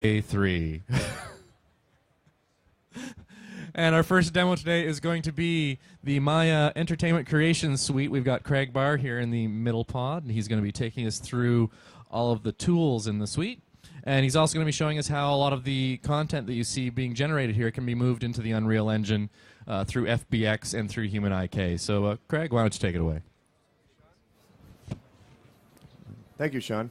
A3. And our first demo today is going to be the Maya Entertainment Creation Suite. We've got Craig Barr here in the middle pod, and he's going to be taking us through all of the tools in the suite. And he's also going to be showing us how a lot of the content that you see being generated here can be moved into the Unreal Engine through Fbx and through Human IK. So, Craig, why don't you take it away? Thank you, Sean.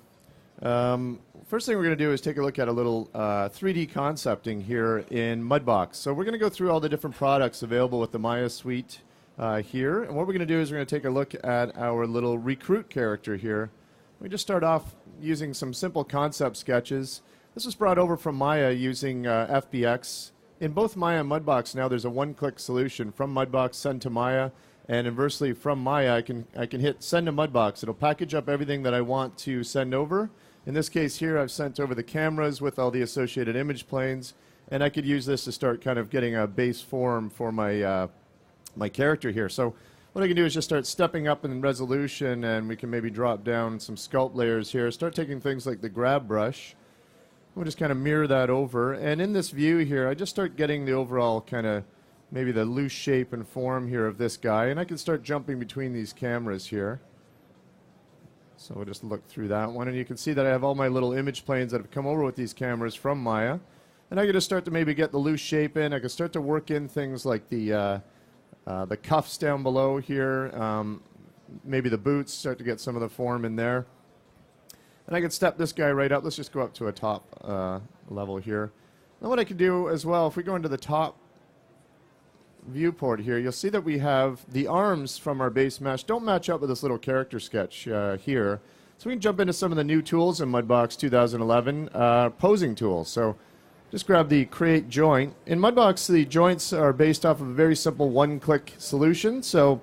First thing we're going to do is take a look at a little 3D concepting here in Mudbox. So we're going to go through all the different products available with the Maya suite here. And what we're going to do is we're going to take a look at our little recruit character here. We just start off using some simple concept sketches. This was brought over from Maya using Fbx. In both Maya and Mudbox now there's a one-click solution from Mudbox, send to Maya, and inversely from Maya I can hit send to Mudbox. It'll package up everything that I want to send over. In this case here I've sent over the cameras with all the associated image planes, and I could use this to start kind of getting a base form for my my character here. So what I can do is just start stepping up in resolution, and we can maybe drop down some sculpt layers here. Start taking things like the grab brush. We'll just kind of mirror that over. And in this view here, I just start getting the overall kind of maybe the loose shape and form here of this guy. And I can start jumping between these cameras here. So we'll just look through that one. And you can see that I have all my little image planes that have come over with these cameras from Maya. And I can just start to maybe get the loose shape in. I can start to work in things like the cuffs down below here, maybe the boots, start to get some of the form in there. And I can step this guy right up. Let's just go up to a top level here. Now what I can do as well, if we go into the top viewport here, you'll see that we have the arms from our base mesh don't match up with this little character sketch here. So we can jump into some of the new tools in Mudbox 2011, posing tools. So just grab the Create Joint. In Mudbox, the joints are based off of a very simple one-click solution. So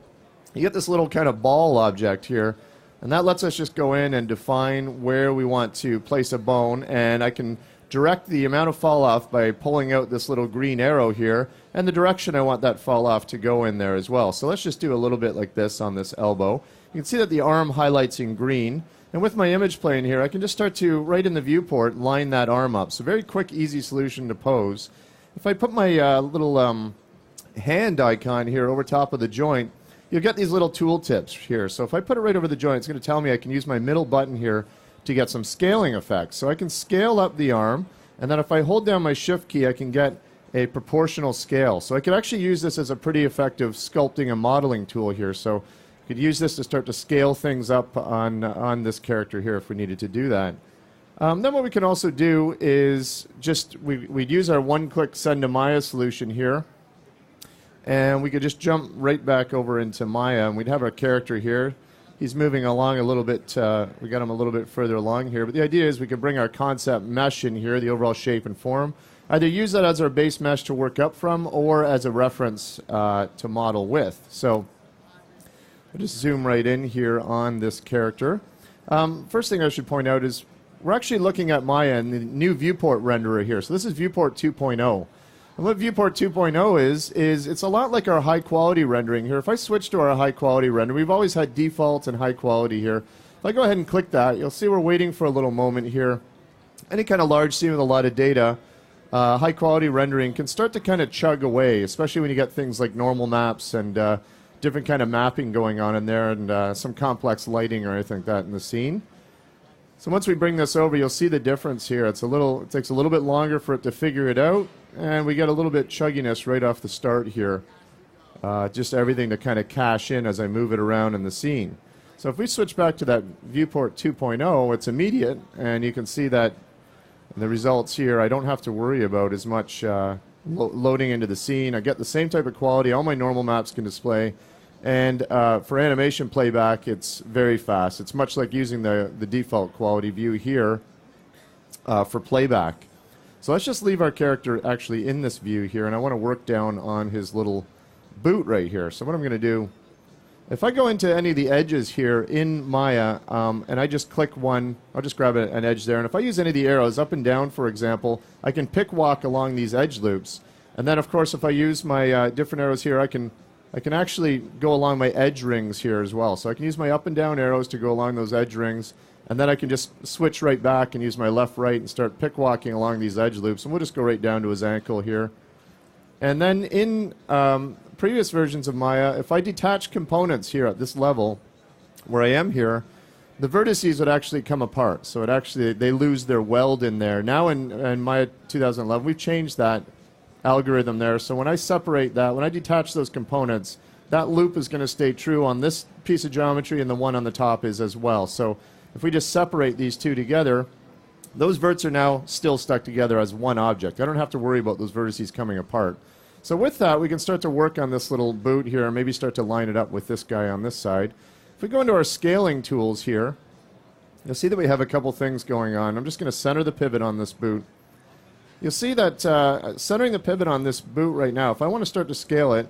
you get this little kind of ball object here, and that lets us just go in and define where we want to place a bone, and I can direct the amount of fall-off by pulling out this little green arrow here, and the direction I want that fall-off to go in there as well. So let's just do a little bit like this on this elbow. You can see that the arm highlights in green. And with my image plane here, I can just start to, right in the viewport, line that arm up. So very quick, easy solution to pose. If I put my little hand icon here over top of the joint, you'll get these little tool tips here. So if I put it right over the joint, it's going to tell me I can use my middle button here to get some scaling effects. So I can scale up the arm, and then if I hold down my shift key, I can get a proportional scale. So I could actually use this as a pretty effective sculpting and modeling tool here. So could use this to start to scale things up on this character here if we needed to do that. Then what we can also do is just, we'd use our one-click send to Maya solution here, and we could just jump right back over into Maya, and we'd have our character here. He's moving along a little bit, we got him a little bit further along here, but the idea is we could bring our concept mesh in here, the overall shape and form, either use that as our base mesh to work up from, or as a reference to model with. So I'll just zoom right in here on this character. First thing I should point out is we're actually looking at Maya and the new Viewport renderer here. So this is Viewport 2.0. And what Viewport 2.0 is it's a lot like our high quality rendering here. If I switch to our high quality render, we've always had default and high quality here. If I go ahead and click that, you'll see we're waiting for a little moment here. Any kind of large scene with a lot of data, high quality rendering can start to kind of chug away, especially when you get things like normal maps and different kind of mapping going on in there, and some complex lighting or anything like that in the scene. So once we bring this over, you'll see the difference here. It takes a little bit longer for it to figure it out, and we get a little bit chugginess right off the start here. Just everything to kind of cache in as I move it around in the scene. So if we switch back to that Viewport 2.0, it's immediate, and you can see that in the results here, I don't have to worry about as much loading into the scene. I get the same type of quality. All my normal maps can display. And for animation playback, it's very fast. It's much like using the default quality view here for playback. So let's just leave our character actually in this view here, and I want to work down on his little boot right here. So what I'm going to do, if I go into any of the edges here in Maya, and I just click one, I'll just grab an edge there, and if I use any of the arrows up and down, for example, I can pick walk along these edge loops. And then, of course, if I use my different arrows here, I can I can actually go along my edge rings here as well. So I can use my up and down arrows to go along those edge rings, and then I can just switch right back and use my left, right, and start pick walking along these edge loops. And we'll just go right down to his ankle here. And then in previous versions of Maya, if I detach components here at this level, where I am here, the vertices would actually come apart. So they lose their weld in there. Now in Maya 2011, we've changed that algorithm there. So when I separate that, when I detach those components, that loop is going to stay true on this piece of geometry, and the one on the top is as well. So if we just separate these two together, those verts are now still stuck together as one object. I don't have to worry about those vertices coming apart. So with that, we can start to work on this little boot here and maybe start to line it up with this guy on this side. If we go into our scaling tools here, you'll see that we have a couple things going on. I'm just going to center the pivot on this boot. You'll see that centering the pivot on this boot right now, if I want to start to scale it,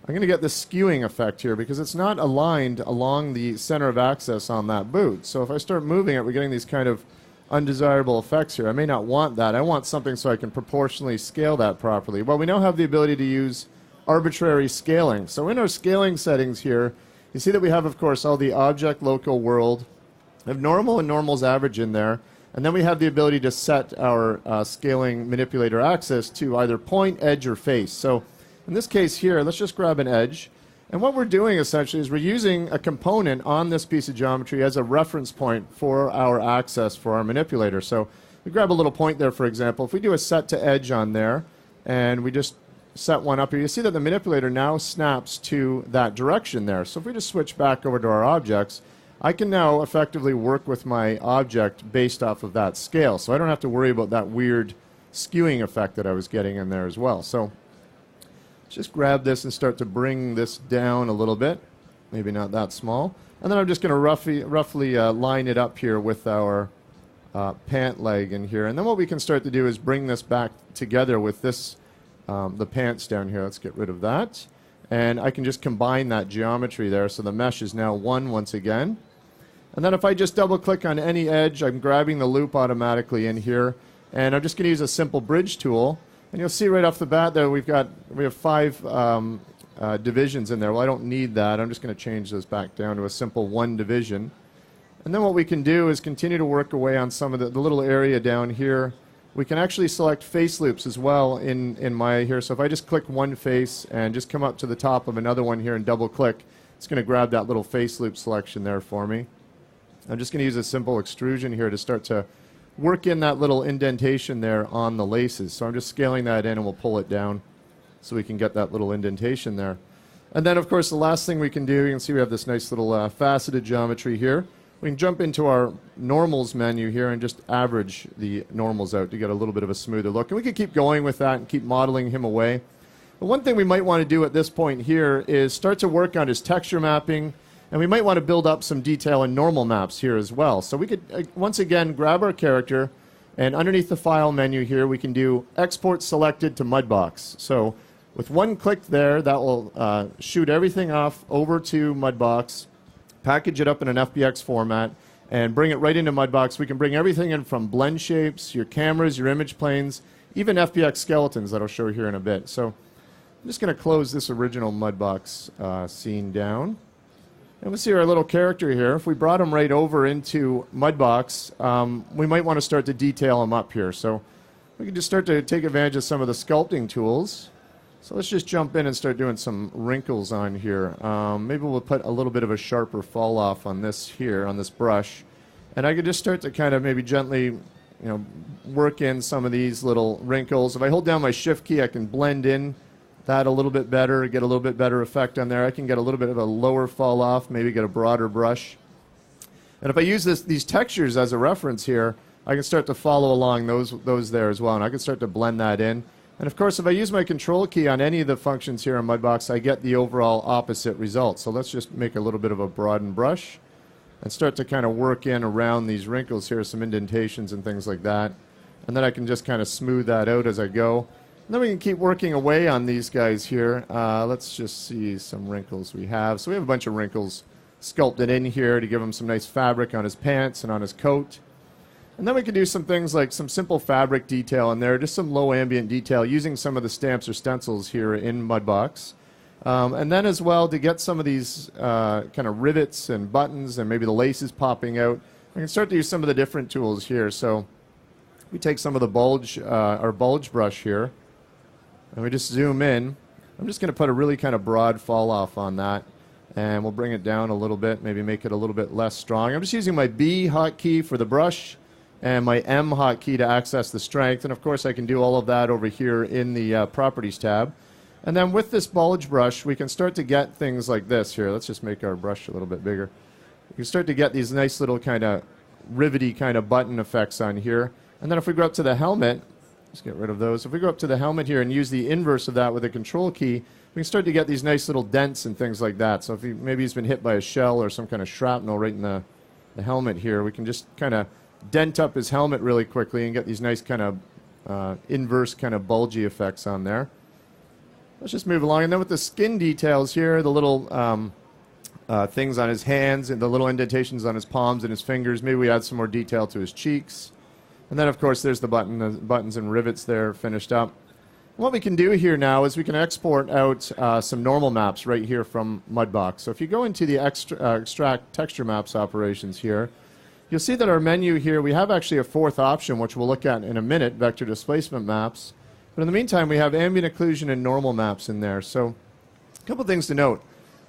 I'm going to get this skewing effect here because it's not aligned along the center of access on that boot. So if I start moving it, we're getting these kind of undesirable effects here. I may not want that. I want something so I can proportionally scale that properly. Well, we now have the ability to use arbitrary scaling. So in our scaling settings here, you see that we have, of course, all the object, local, world. We have normal and normal's average in there. And then we have the ability to set our scaling manipulator axis to either point, edge, or face. So in this case here, let's just grab an edge. And what we're doing essentially is we're using a component on this piece of geometry as a reference point for our axis for our manipulator. So we grab a little point there, for example. If we do a set to edge on there, and we just set one up here, you see that the manipulator now snaps to that direction there. So if we just switch back over to our objects, I can now effectively work with my object based off of that scale. So I don't have to worry about that weird skewing effect that I was getting in there as well. So just grab this and start to bring this down a little bit. Maybe not that small. And then I'm just going to roughly line it up here with our pant leg in here. And then what we can start to do is bring this back together with this, the pants down here. Let's get rid of that. And I can just combine that geometry there. So the mesh is now one once again. And then if I just double click on any edge, I'm grabbing the loop automatically in here. And I'm just going to use a simple bridge tool. And you'll see right off the bat there we have 5 divisions in there. Well, I don't need that. I'm just going to change this back down to a simple 1 division. And then what we can do is continue to work away on some of the little area down here. We can actually select face loops as well in Maya here. So if I just click one face and just come up to the top of another one here and double click, it's going to grab that little face loop selection there for me. I'm just going to use a simple extrusion here to start to work in that little indentation there on the laces. So I'm just scaling that in and we'll pull it down so we can get that little indentation there. And then of course the last thing we can do, you can see we have this nice little faceted geometry here. We can jump into our normals menu here and just average the normals out to get a little bit of a smoother look. And we could keep going with that and keep modeling him away. But one thing we might want to do at this point here is start to work on his texture mapping, and we might want to build up some detail in normal maps here as well. So we could, once again, grab our character, and underneath the File menu here, we can do Export Selected to Mudbox. So with one click there, that will shoot everything off over to Mudbox, package it up in an Fbx format, and bring it right into Mudbox. We can bring everything in from blend shapes, your cameras, your image planes, even Fbx Skeletons that I'll show here in a bit. So I'm just going to close this original Mudbox scene down. And we'll see our little character here. If we brought him right over into Mudbox, we might want to start to detail him up here. So we can just start to take advantage of some of the sculpting tools. So let's just jump in and start doing some wrinkles on here. Maybe we'll put a little bit of a sharper fall off on this here, on this brush. And I could just start to kind of maybe gently, work in some of these little wrinkles. If I hold down my Shift key, I can blend in that a little bit better, get a little bit better effect on there. I can get a little bit of a lower fall off, maybe get a broader brush. And if I use these textures as a reference here, I can start to follow along those there as well. And I can start to blend that in. And of course, if I use my control key on any of the functions here in Mudbox, I get the overall opposite result. So let's just make a little bit of a broadened brush and start to kind of work in around these wrinkles here, some indentations and things like that. And then I can just kind of smooth that out as I go. And then we can keep working away on these guys here. Let's just see some wrinkles we have. So we have a bunch of wrinkles sculpted in here to give him some nice fabric on his pants and on his coat. And then we can do some things like some simple fabric detail in there, just some low ambient detail using some of the stamps or stencils here in Mudbox. And then as well, to get some of these kind of rivets and buttons and maybe the laces popping out, I can start to use some of the different tools here. So we take some of the bulge, our bulge brush here, and we just zoom in. I'm just going to put a really kind of broad fall off on that, and we'll bring it down a little bit, maybe make it a little bit less strong. I'm just using my B hotkey for the brush and my M hotkey to access the strength, and of course I can do all of that over here in the Properties tab. And then with this bulge brush, we can start to get things like this here. Let's just make our brush a little bit bigger. You can start to get these nice little kind of rivety kind of button effects on here. And then if we go up to the helmet, let's get rid of those. If we go up to the helmet here and use the inverse of that with a control key, we can start to get these nice little dents and things like that. So if maybe he's been hit by a shell or some kind of shrapnel right in the helmet here, we can just kind of dent up his helmet really quickly and get these nice kind of inverse kind of bulgy effects on there. Let's just move along. And then with the skin details here, the little things on his hands and the little indentations on his palms and his fingers, maybe we add some more detail to his cheeks. And then, of course, there's the buttons and rivets there finished up. What we can do here now is we can export out some normal maps right here from Mudbox. So if you go into the extract texture maps operations here, you'll see that our menu here, we have actually a fourth option, which we'll look at in a minute, vector displacement maps. But in the meantime, we have ambient occlusion and normal maps in there. So a couple things to note.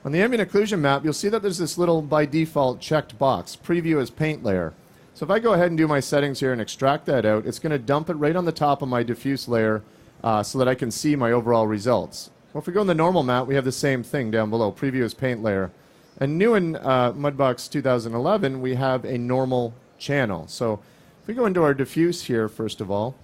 On the ambient occlusion map, you'll see that there's this little, by default, checked box, preview as paint layer. So if I go ahead and do my settings here and extract that out, it's going to dump it right on the top of my diffuse layer so that I can see my overall results. Well, if we go in the normal map, we have the same thing down below, preview as paint layer. And new in Mudbox 2011, we have a normal channel. So if we go into our diffuse here, first of all,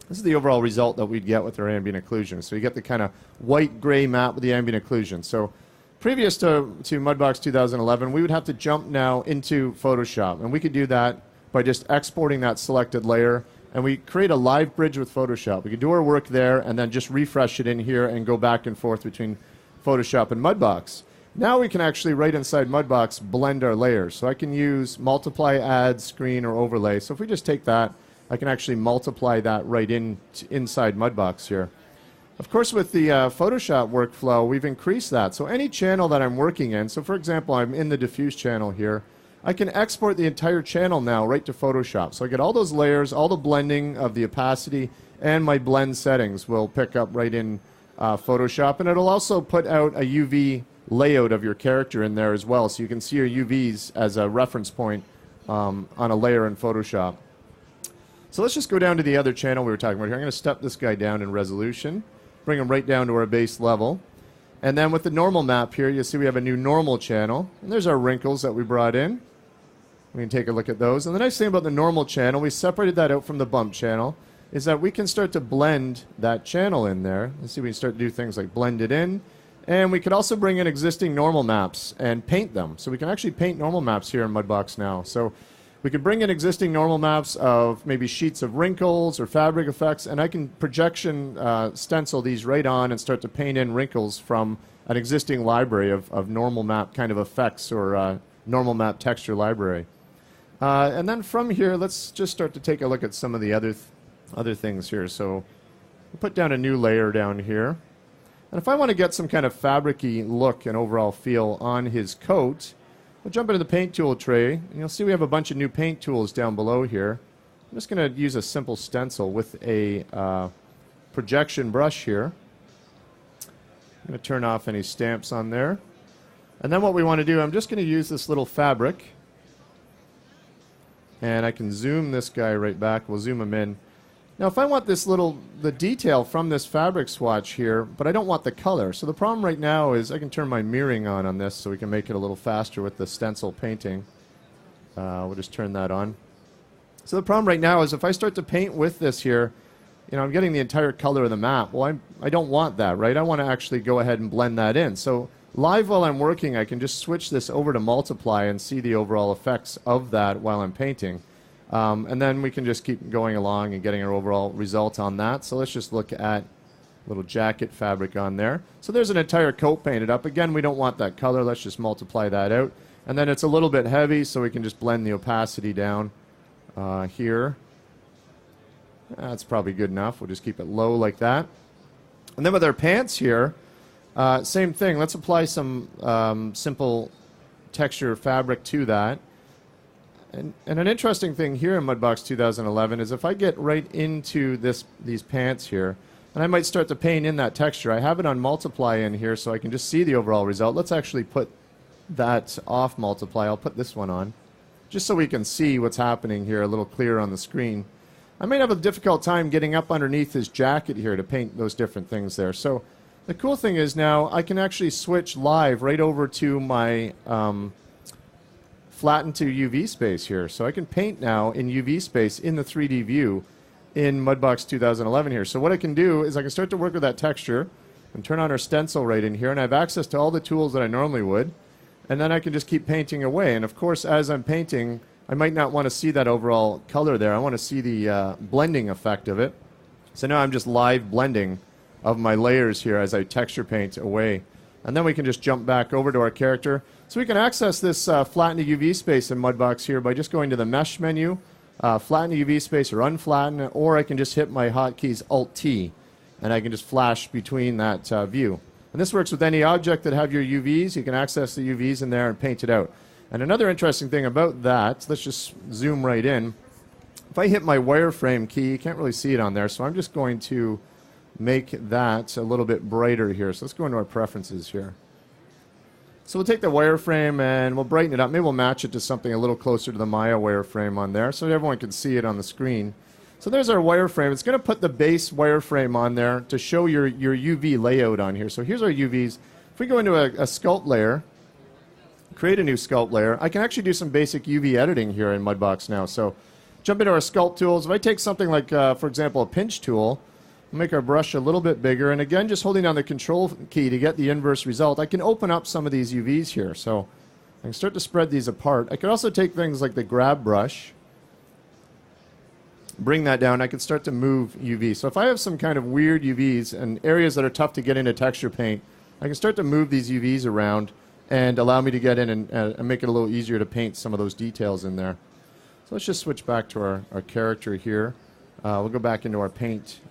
this is the overall result that we'd get with our ambient occlusion. So you get the kind of white-gray map with the ambient occlusion. So previous to Mudbox 2011, we would have to jump now into Photoshop. And we could do that by just exporting that selected layer. And we create a live bridge with Photoshop. We could do our work there and then just refresh it in here and go back and forth between Photoshop and Mudbox. Now we can actually, right inside Mudbox, blend our layers. So I can use multiply, add, screen, or overlay. So if we just take that, I can actually multiply that right inside Mudbox here. Of course, with the Photoshop workflow, we've increased that. So any channel that I'm working in, so for example, I'm in the diffuse channel here, I can export the entire channel now right to Photoshop. So I get all those layers, all the blending of the opacity, and my blend settings will pick up right in Photoshop. And it'll also put out a UV layout of your character in there as well, so you can see your UVs as a reference point on a layer in Photoshop. So let's just go down to the other channel we were talking about here. I'm going to step this guy down in resolution, bring him right down to our base level. And then with the normal map here, you'll see we have a new normal channel. And there's our wrinkles that we brought in. We can take a look at those. And the nice thing about the normal channel, we separated that out from the bump channel, is that we can start to blend that channel in there. Let's see, we can start to do things like blend it in. And we could also bring in existing normal maps and paint them. So we can actually paint normal maps here in Mudbox now. So we could bring in existing normal maps of maybe sheets of wrinkles or fabric effects, and I can projection stencil these right on and start to paint in wrinkles from an existing library of normal map kind of effects or normal map texture library. And then from here, let's just start to take a look at some of the other things here. So we'll put down a new layer down here. And if I want to get some kind of fabric-y look and overall feel on his coat, we'll jump into the paint tool tray, and you'll see we have a bunch of new paint tools down below here. I'm just going to use a simple stencil with a projection brush here. I'm going to turn off any stamps on there. And then what we want to do, I'm just going to use this little fabric. And I can zoom this guy right back. We'll zoom him in. Now, if I want the detail from this fabric swatch here, but I don't want the color. So the problem right now is I can turn my mirroring on this so we can make it a little faster with the stencil painting. We'll just turn that on. So the problem right now is if I start to paint with this here, you know, I'm getting the entire color of the map. Well, I don't want that, right? I want to actually go ahead and blend that in. So live while I'm working, I can just switch this over to multiply and see the overall effects of that while I'm painting. And then we can just keep going along and getting our overall result on that. So let's just look at little jacket fabric on there. So there's an entire coat painted up. Again, we don't want that color. Let's just multiply that out. And then it's a little bit heavy, so we can just blend the opacity down here. That's probably good enough. We'll just keep it low like that. And then with our pants here, Same thing. Let's apply some simple texture fabric to that. And an interesting thing here in Mudbox 2011 is if I get right into these pants here, and I might start to paint in that texture. I have it on multiply in here so I can just see the overall result. Let's actually put that off multiply. I'll put this one on, just so we can see what's happening here a little clearer on the screen. I might have a difficult time getting up underneath his jacket here to paint those different things there. So the cool thing is now I can actually switch live right over to my flatten to UV space here. So I can paint now in UV space in the 3D view in Mudbox 2011 here. So what I can do is I can start to work with that texture and turn on our stencil right in here, and I have access to all the tools that I normally would, and then I can just keep painting away. And of course, as I'm painting, I might not want to see that overall color there. I want to see the blending effect of it. So now I'm just live blending of my layers here as I texture paint away. And then we can just jump back over to our character. So we can access this flatten to UV space in Mudbox here by just going to the Mesh menu, flatten to UV space or unflatten, or I can just hit my hotkeys Alt-T, and I can just flash between that view. And this works with any object that have your UVs. You can access the UVs in there and paint it out. And another interesting thing about that, let's just zoom right in. If I hit my wireframe key, you can't really see it on there, so I'm just going to make that a little bit brighter here. So let's go into our preferences here. So we'll take the wireframe and we'll brighten it up. Maybe we'll match it to something a little closer to the Maya wireframe on there so everyone can see it on the screen. So there's our wireframe. It's going to put the base wireframe on there to show your UV layout on here. So here's our UVs. If we go into a sculpt layer, create a new sculpt layer, I can actually do some basic UV editing here in Mudbox now. So jump into our sculpt tools. If I take something like, for example, a pinch tool, make our brush a little bit bigger, and again, just holding down the control key to get the inverse result, I can open up some of these UVs here. So I can start to spread these apart. I could also take things like the grab brush, bring that down. I could start to move UV. So if I have some kind of weird UVs and areas that are tough to get into texture paint, I can start to move these UVs around and allow me to get in and make it a little easier to paint some of those details in there. So let's just switch back to our character here. We'll go back into our paint.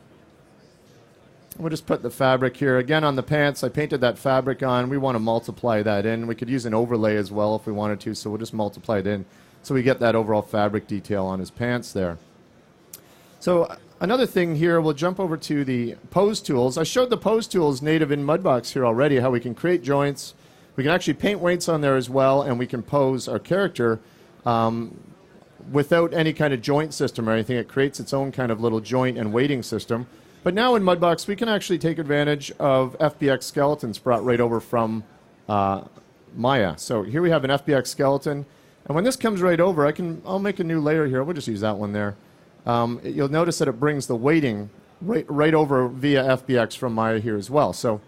We'll just put the fabric here. Again, on the pants, I painted that fabric on. We want to multiply that in. We could use an overlay as well if we wanted to, so we'll just multiply it in so we get that overall fabric detail on his pants there. So another thing here, we'll jump over to the pose tools. I showed the pose tools native in Mudbox here already, how we can create joints. We can actually paint weights on there as well, and we can pose our character without any kind of joint system or anything. It creates its own kind of little joint and weighting system. But now in Mudbox, we can actually take advantage of Fbx Skeletons brought right over from Maya. So here we have an Fbx Skeleton. And when this comes right over, I'll make a new layer here. We'll just use that one there. You'll notice that it brings the weighting right over via Fbx from Maya here as well. So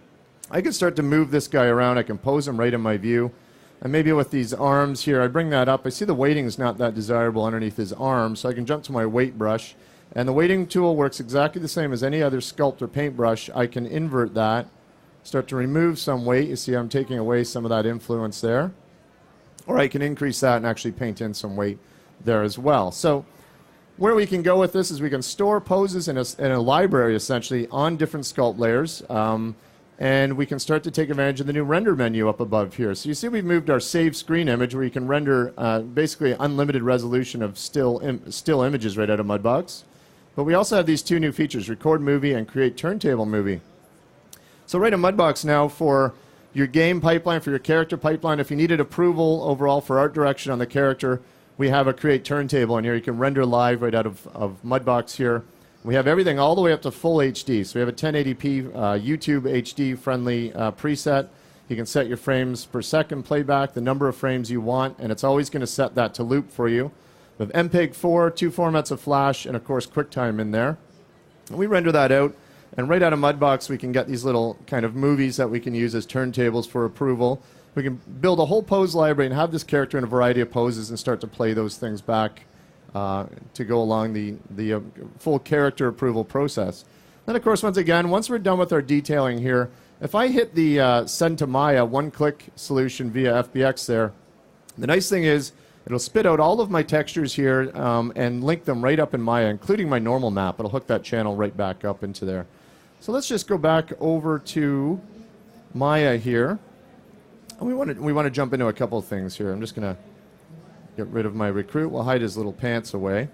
I can start to move this guy around. I can pose him right in my view. And maybe with these arms here, I bring that up. I see the weighting is not that desirable underneath his arms, so I can jump to my weight brush. And the weighting tool works exactly the same as any other sculpt or paintbrush. I can invert that, start to remove some weight. You see I'm taking away some of that influence there. Or I can increase that and actually paint in some weight there as well. So where we can go with this is we can store poses in a library, essentially, on different sculpt layers. And we can start to take advantage of the new render menu up above here. So you see we've moved our save screen image where you can render basically unlimited resolution of still images right out of Mudbox. But we also have these two new features, record movie and create turntable movie. So right in Mudbox now for your game pipeline, for your character pipeline, if you needed approval overall for art direction on the character, we have a create turntable in here. You can render live right out of Mudbox here. We have everything all the way up to full HD. So we have a 1080p YouTube HD friendly preset. You can set your frames per second playback, the number of frames you want, and it's always going to set that to loop for you. We have MPEG-4, 2 formats of Flash, and of course QuickTime in there. And we render that out, and right out of Mudbox we can get these little kind of movies that we can use as turntables for approval. We can build a whole pose library and have this character in a variety of poses and start to play those things back to go along the full character approval process. Then of course, once again, once we're done with our detailing here, if I hit the send to Maya one-click solution via Fbx there, the nice thing is it'll spit out all of my textures here and link them right up in Maya, including my normal map. It'll hook that channel right back up into there. So let's just go back over to Maya here. And we want to jump into a couple of things here. I'm just going to get rid of my recruit. We'll hide his little pants away.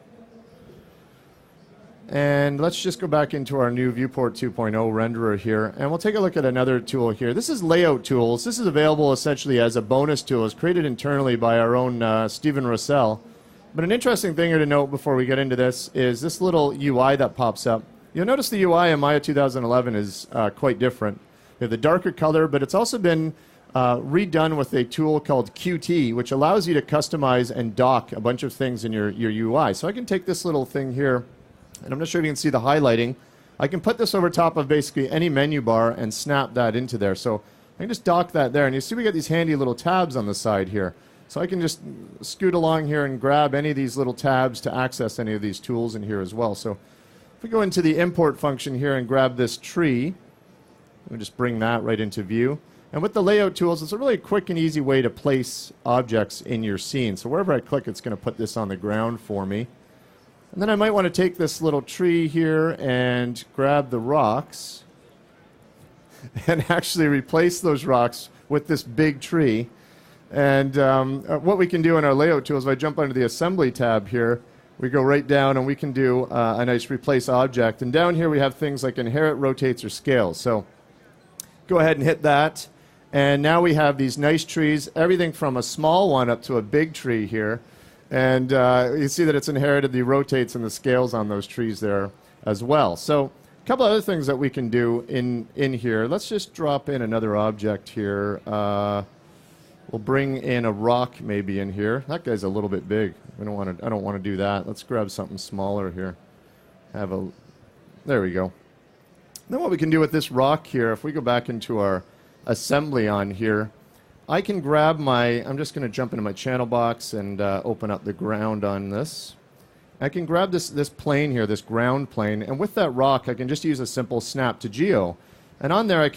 And let's just go back into our new Viewport 2.0 renderer here, and we'll take a look at another tool here. This is Layout Tools. This is available essentially as a bonus tool. It's created internally by our own Stephen Russell. But an interesting thing here to note before we get into this is this little UI that pops up. You'll notice the UI in Maya 2011 is quite different. We have the darker color, but it's also been redone with a tool called Qt, which allows you to customize and dock a bunch of things in your UI. So I can take this little thing here, and I'm not sure if you can see the highlighting. I can put this over top of basically any menu bar and snap that into there. So I can just dock that there. And you see we got these handy little tabs on the side here. So I can just scoot along here and grab any of these little tabs to access any of these tools in here as well. So if we go into the import function here and grab this tree, we'll just bring that right into view. And with the layout tools, it's a really quick and easy way to place objects in your scene. So wherever I click, it's going to put this on the ground for me. And then I might want to take this little tree here and grab the rocks and actually replace those rocks with this big tree. And what we can do in our layout tools, if I jump under the assembly tab here, we go right down and we can do a nice replace object. And down here we have things like inherit, rotates, or scales. So go ahead and hit that. And now we have these nice trees, everything from a small one up to a big tree here. And you see that it's inherited the rotates and the scales on those trees there as well. So a couple other things that we can do in here. Let's just drop in another object here. We'll bring in a rock maybe in here. That guy's a little bit big. I don't want to do that. Let's grab something smaller here. There we go. Then what we can do with this rock here, if we go back into our assembly on here, I can grab I'm just going to jump into my channel box and open up the ground on this. I can grab this plane here, this ground plane, and with that rock I can just use a simple snap to geo. And on there I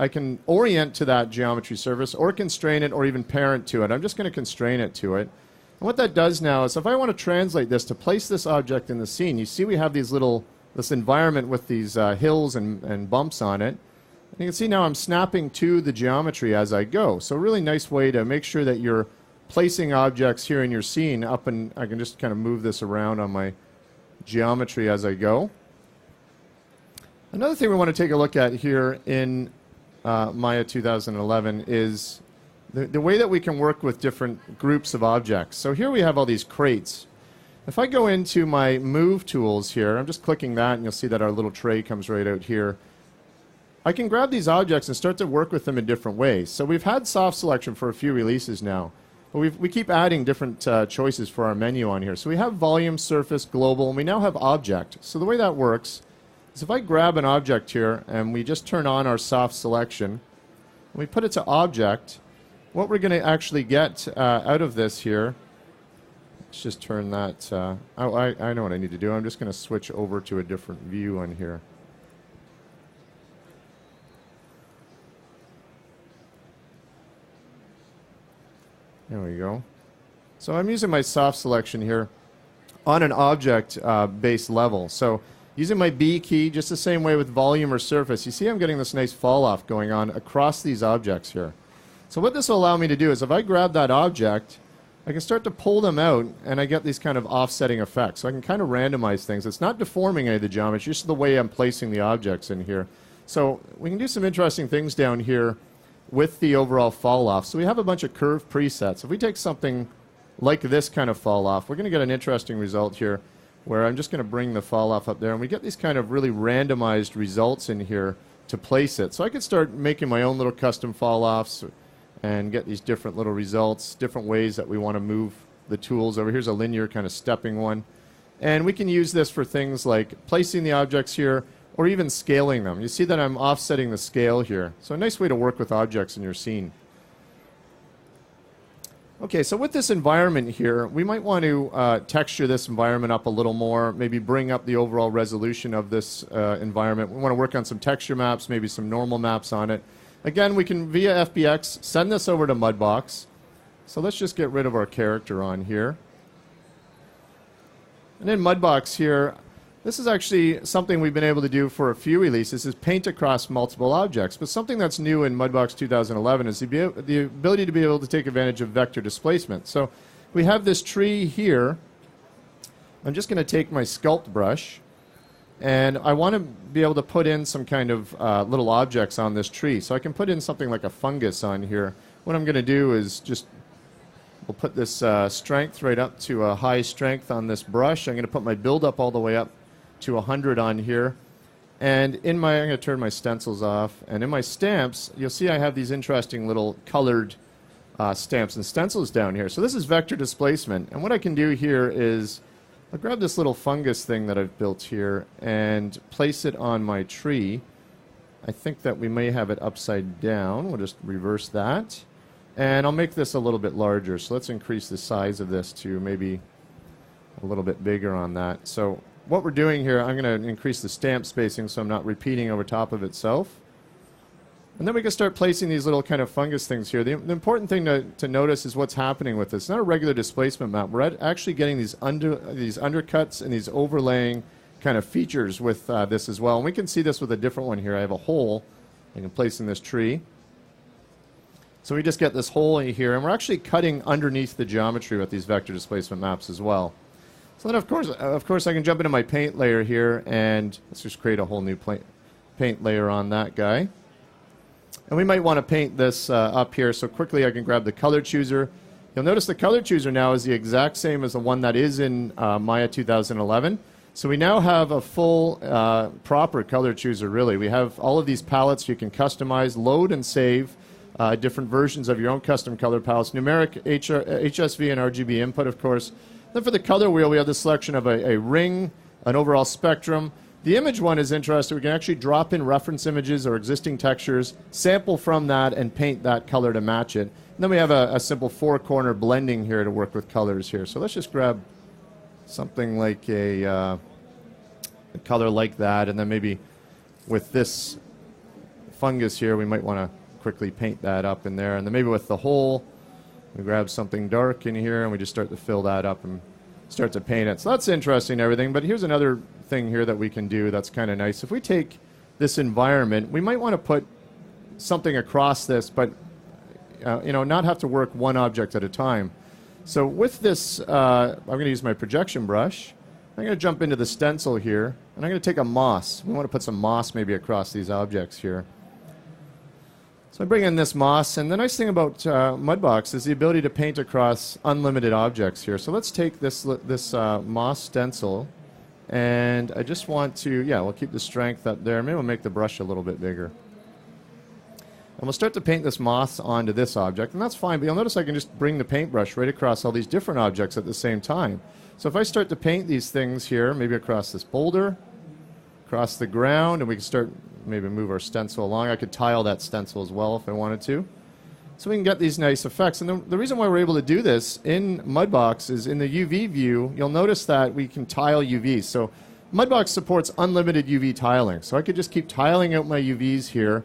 can orient to that geometry surface or constrain it or even parent to it. I'm just going to constrain it to it. And what that does now is if I want to translate this to place this object in the scene, you see we have this environment with these hills and bumps on it. You can see now I'm snapping to the geometry as I go. So a really nice way to make sure that you're placing objects here in your scene up, and I can just kind of move this around on my geometry as I go. Another thing we want to take a look at here in Maya 2011 is the way that we can work with different groups of objects. So here we have all these crates. If I go into my move tools here, I'm just clicking that and you'll see that our little tray comes right out here. I can grab these objects and start to work with them in different ways. So we've had soft selection for a few releases now, but we keep adding different choices for our menu on here. So we have volume, surface, global, and we now have object. So the way that works is if I grab an object here and we just turn on our soft selection, and we put it to object, what we're going to actually get out of this here, let's just turn that, I know what I need to do. I'm just going to switch over to a different view on here. There we go. So I'm using my soft selection here on an object-based level. So using my B key, just the same way with volume or surface, you see I'm getting this nice fall-off going on across these objects here. So what this will allow me to do is if I grab that object, I can start to pull them out, and I get these kind of offsetting effects. So I can kind of randomize things. It's not deforming any of the geometry, just the way I'm placing the objects in here. So we can do some interesting things down here with the overall fall off. So we have a bunch of curve presets. If we take something like this kind of fall off, we're going to get an interesting result here where I'm just going to bring the fall off up there, and we get these kind of really randomized results in here to place it. So I could start making my own little custom fall offs and get these different little results, different ways that we want to move the tools over. Here's a linear kind of stepping one. And we can use this for things like placing the objects here or even scaling them. You see that I'm offsetting the scale here. So a nice way to work with objects in your scene. Okay, so with this environment here, we might want to texture this environment up a little more, maybe bring up the overall resolution of this environment. We want to work on some texture maps, maybe some normal maps on it. Again, we can, via Fbx, send this over to Mudbox. So let's just get rid of our character on here. And in Mudbox here, This is actually something we've been able to do for a few releases, is paint across multiple objects. But something that's new in Mudbox 2011 is the ability to be able to take advantage of vector displacement. So we have this tree here. I'm just going to take my Sculpt brush, and I want to be able to put in some kind of little objects on this tree. So I can put in something like a fungus on here. What I'm going to do is just, we'll put this strength right up to a high strength on this brush. I'm going to put my build up all the way up to 100 on here. And in my, I'm going to turn my stencils off. And in my stamps, you'll see I have these interesting little colored stamps and stencils down here. So this is vector displacement. And what I can do here is I'll grab this little fungus thing that I've built here and place it on my tree. I think that we may have it upside down. We'll just reverse that. And I'll make this a little bit larger. So let's increase the size of this to maybe a little bit bigger on that. So what we're doing here, I'm going to increase the stamp spacing so I'm not repeating over top of itself. And then we can start placing these little kind of fungus things here. The important thing to notice is what's happening with this. It's not a regular displacement map. We're actually getting these undercuts and these overlaying kind of features with this as well. And we can see this with a different one here. I have a hole I can place in this tree. So we just get this hole in here, and we're actually cutting underneath the geometry with these vector displacement maps as well. So then, of course, I can jump into my paint layer here, and let's just create a whole new paint layer on that guy. And we might want to paint this up here, so quickly I can grab the color chooser. You'll notice the color chooser now is the exact same as the one that is in Maya 2011. So we now have a full proper color chooser, really. We have all of these palettes you can customize, load and save different versions of your own custom color palettes, numeric HSV and RGB input, of course. Then for the color wheel, we have the selection of a ring, an overall spectrum. The image one is interesting. We can actually drop in reference images or existing textures, sample from that, and paint that color to match it. And then we have a simple four-corner blending here to work with colors here. So let's just grab something like a color like that, and then maybe with this fungus here, we might want to quickly paint that up in there. And then maybe with the hole, we grab something dark in here, and we just start to fill that up and start to paint it. So that's interesting and everything, but here's another thing here that we can do that's kind of nice. If we take this environment, we might want to put something across this, but not have to work one object at a time. So with this, I'm going to use my projection brush. I'm going to jump into the stencil here, and I'm going to take a moss. We want to put some moss maybe across these objects here. So I bring in this moss, and the nice thing about Mudbox is the ability to paint across unlimited objects here. So let's take this moss stencil, and I just want to, we'll keep the strength up there. Maybe we'll make the brush a little bit bigger. And we'll start to paint this moss onto this object, and that's fine, but you'll notice I can just bring the paintbrush right across all these different objects at the same time. So if I start to paint these things here, maybe across this boulder, across the ground, and we can start maybe move our stencil along. I could tile that stencil as well if I wanted to. So we can get these nice effects. And the reason why we're able to do this in Mudbox is in the UV view, you'll notice that we can tile UVs. So Mudbox supports unlimited UV tiling. So I could just keep tiling out my UVs here,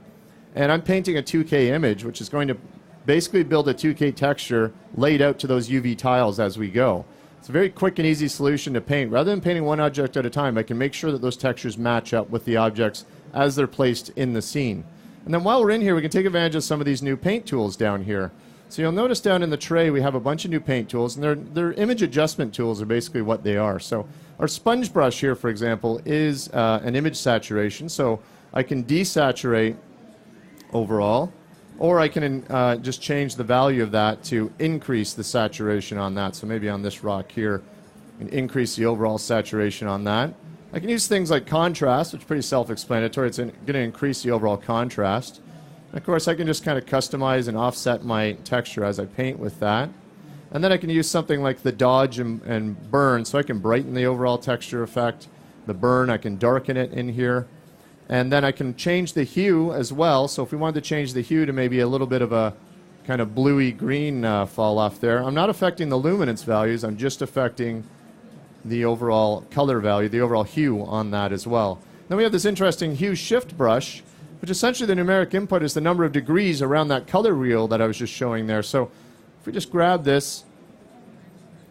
and I'm painting a 2K image, which is going to basically build a 2K texture laid out to those UV tiles as we go. It's a very quick and easy solution to paint. Rather than painting one object at a time, I can make sure that those textures match up with the objects as they're placed in the scene. And then while we're in here, we can take advantage of some of these new paint tools down here. So you'll notice down in the tray we have a bunch of new paint tools, and their image adjustment tools are basically what they are. So our sponge brush here, for example, is an image saturation. So I can desaturate overall, or I can just change the value of that to increase the saturation on that. So maybe on this rock here, and increase the overall saturation on that. I can use things like contrast, which is pretty self-explanatory. It's going to increase the overall contrast. And of course, I can just kind of customize and offset my texture as I paint with that. And then I can use something like the dodge and burn, so I can brighten the overall texture effect. The burn, I can darken it in here. And then I can change the hue as well. So if we wanted to change the hue to maybe a little bit of a kind of bluey green fall off there, I'm not affecting the luminance values. I'm just affecting the overall color value, the overall hue on that as well. Then we have this interesting hue shift brush, which essentially the numeric input is the number of degrees around that color wheel that I was just showing there. So if we just grab this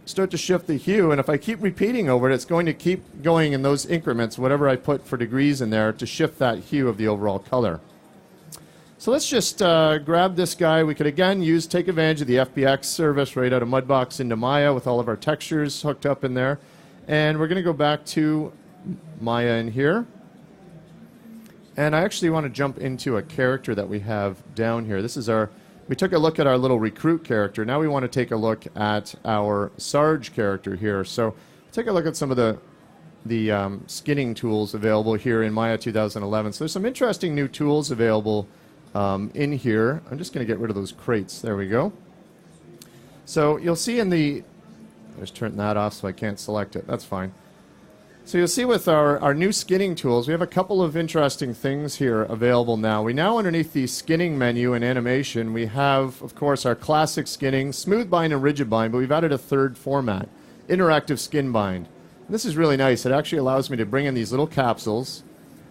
start to shift the hue, and if I keep repeating over it, it's going to keep going in those increments, whatever I put for degrees in there, to shift that hue of the overall color. So let's just grab this guy. We could again take advantage of the Fbx service right out of Mudbox into Maya with all of our textures hooked up in there. And we're going to go back to Maya in here. And I actually want to jump into a character that we have down here. This is we took a look at our little recruit character. Now we want to take a look at our Sarge character here. So take a look at some of the skinning tools available here in Maya 2011. So there's some interesting new tools available in here. I'm just going to get rid of those crates. There we go. So you'll see just turn that off so I can't select it. That's fine. So you'll see with our new skinning tools, we have a couple of interesting things here available now. We now, underneath the skinning menu in animation, we have, of course, our classic skinning, smooth bind and rigid bind, but we've added a third format, interactive skin bind. And this is really nice. It actually allows me to bring in these little capsules.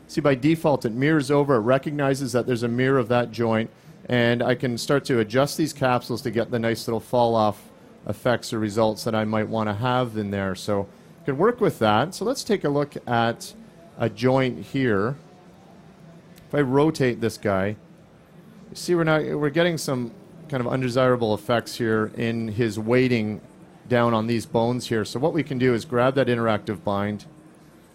See, by default, it mirrors over. It recognizes that there's a mirror of that joint, and I can start to adjust these capsules to get the nice little fall-off effects or results that I might want to have in there. So I can work with that. So let's take a look at a joint here. If I rotate this guy, you see we're getting some kind of undesirable effects here in his weighting down on these bones here. So what we can do is grab that interactive bind,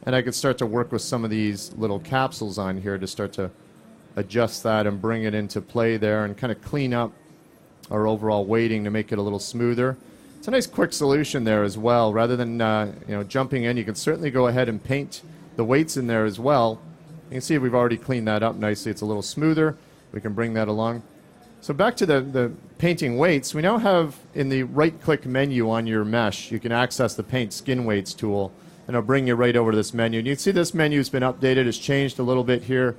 and I could start to work with some of these little capsules on here to start to adjust that and bring it into play there and kind of clean up our overall weighting to make it a little smoother. It's a nice quick solution there as well. Rather than jumping in, you can certainly go ahead and paint the weights in there as well. You can see we've already cleaned that up nicely. It's a little smoother. We can bring that along. So back to the painting weights, we now have in the right-click menu on your mesh, you can access the Paint Skin Weights tool, and it'll bring you right over to this menu. And you can see this menu's been updated. It's changed a little bit here.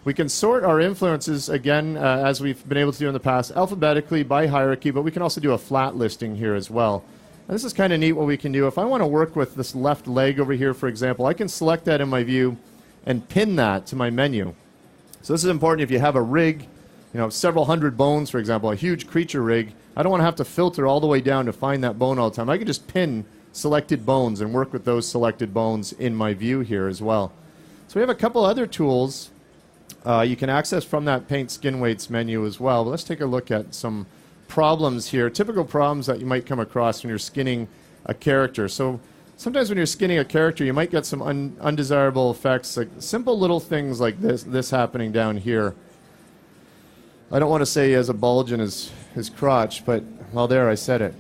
We can sort our influences, again, as we've been able to do in the past, alphabetically by hierarchy, but we can also do a flat listing here as well. And this is kind of neat what we can do. If I want to work with this left leg over here, for example, I can select that in my view and pin that to my menu. So this is important if you have a rig, several hundred bones, for example, a huge creature rig. I don't want to have to filter all the way down to find that bone all the time. I can just pin selected bones and work with those selected bones in my view here as well. So we have a couple other tools you can access from that Paint Skin Weights menu as well. But let's take a look at some problems here, typical problems that you might come across when you're skinning a character. So sometimes when you're skinning a character, you might get some undesirable effects, like simple little things like this happening down here. I don't want to say he has a bulge in his crotch, but, well, there, I said it.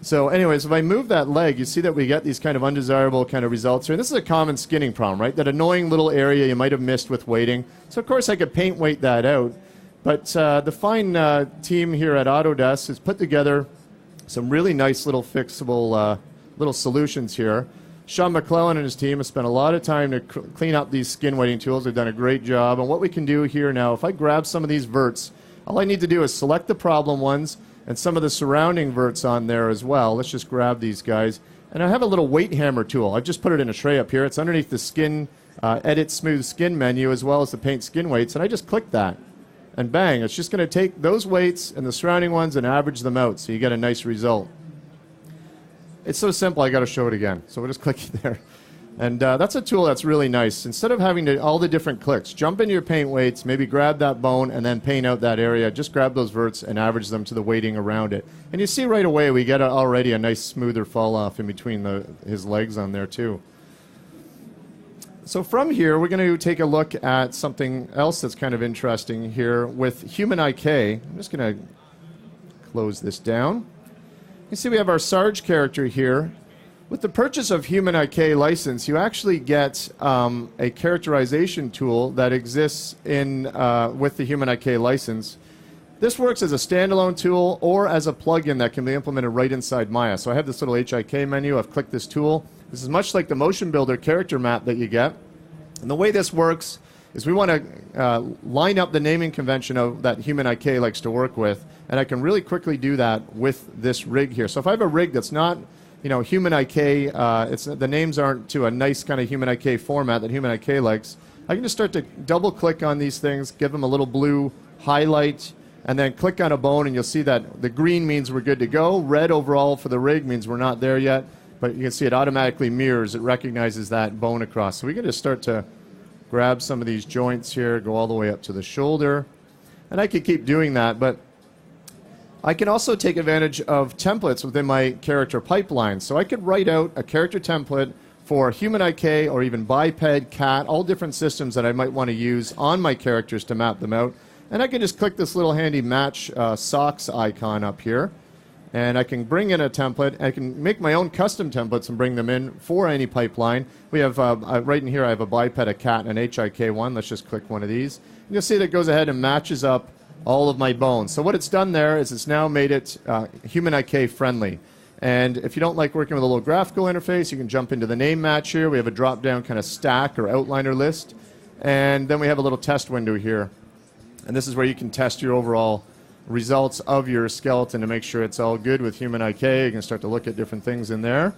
So anyways, if I move that leg, you see that we get these kind of undesirable kind of results here. And this is a common skinning problem, right? That annoying little area you might have missed with weighting. So of course I could paint weight that out. But the fine team here at Autodesk has put together some really nice little fixable little solutions here. Sean McClellan and his team have spent a lot of time to clean up these skin weighting tools. They've done a great job. And what we can do here now, if I grab some of these verts, all I need to do is select the problem ones and some of the surrounding verts on there as well. Let's just grab these guys. And I have a little weight hammer tool. I've just put it in a tray up here. It's underneath the skin, edit smooth skin menu as well as the paint skin weights. And I just click that. And bang, it's just going to take those weights and the surrounding ones and average them out so you get a nice result. It's so simple, I got to show it again. So we'll just click there. And that's a tool that's really nice. Instead of having all the different clicks, jump into your paint weights, maybe grab that bone and then paint out that area. Just grab those verts and average them to the weighting around it. And you see right away we get already a nice smoother fall off in between his legs on there too. So from here, we're going to take a look at something else that's kind of interesting here with Human IK. I'm just going to close this down. You see we have our Sarge character here. With the purchase of Human IK license, you actually get a characterization tool that exists with the Human IK license. This works as a standalone tool or as a plugin that can be implemented right inside Maya. So I have this little HIK menu. I've clicked this tool. This is much like the MotionBuilder character map that you get. And the way this works is we want to line up the naming convention that Human IK likes to work with. And I can really quickly do that with this rig here. So if I have a rig that's not Human IK, the names aren't to a nice kind of Human IK format that Human IK likes, I can just start to double click on these things, give them a little blue highlight, and then click on a bone, and you'll see that the green means we're good to go. Red overall for the rig means we're not there yet, but you can see it automatically mirrors. It recognizes that bone across. So we can just start to grab some of these joints here, go all the way up to the shoulder, and I could keep doing that, but I can also take advantage of templates within my character pipeline. So I could write out a character template for human IK or even biped, cat, all different systems that I might want to use on my characters to map them out. And I can just click this little handy match socks icon up here, and I can bring in a template. I can make my own custom templates and bring them in for any pipeline. We have, right in here, I have a biped, a cat, and an HIK one. Let's just click one of these. You'll see that it goes ahead and matches up all of my bones. So what it's done there is it's now made it human IK friendly. And if you don't like working with a little graphical interface, you can jump into the name match here. We have a drop-down kind of stack or outliner list. And then we have a little test window here. And this is where you can test your overall results of your skeleton to make sure it's all good with human IK. You can start to look at different things in there.